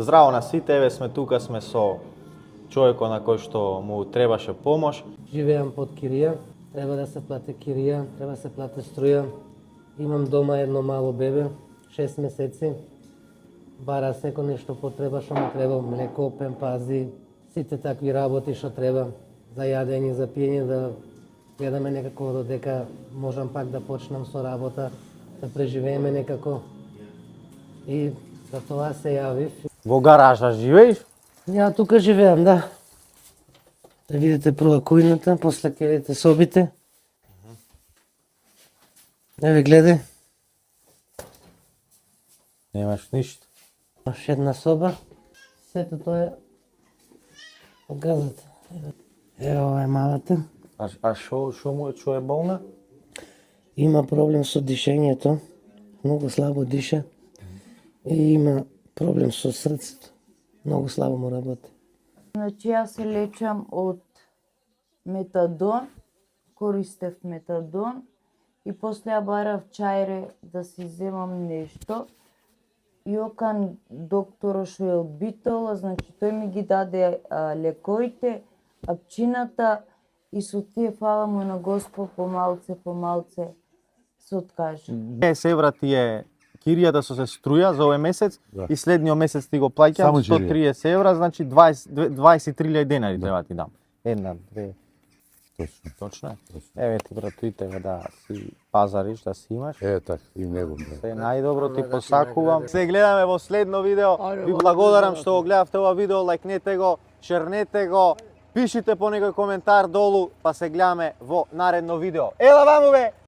Здраво на сите, еве сме тука сме со човекот на кој што му требаше помош. Живеам под кирија, треба да се плати кирија, треба да се плати струја. Имам дома едно мало бебе, 6 месеци. Бара секој нешто потреба што му треба, млеко, пемпази, сите такви работи што треба за јадење, за пиење, да гледаме некако додека можам пак да почнам со работа, да преживееме некако. И за тоа се јавив. Во гаража живееш? Ја тука живеам, да. Да видите прва кујната, после ќе видите собите. Еве гледај. Немаш ништо. Маш една соба. Сето тоа е од газата. Ево ова е малата. А што е болна? Има проблем со дишењето. Многу слабо диша. И има проблем со срцето. Многу слабо му работи. Значи јас се лечам од метадон, користев метадон и после ја барав чајре да си земам нешто. И окан докторот што е обител, значи тој ми ги даде лекоите, апчината и со тие фала му на Господ помалце се откажа. 10 евра ти е киријата со се струја за овој месец и следниот месец ти го плаќам 130 евра, значи 23.000 денари треба ти дам. Една, две. Точно е. Еве ти братуите да си пазариш, да си имаш. Е, така, и него. Се најдобро ти посакувам. Се гледаме во следно видео. Ви благодарам што го гледавте ова видео, лајкнете го, шернете го, пишите по некој коментар долу, па се гледаме во наредно видео. Ела ваму бе!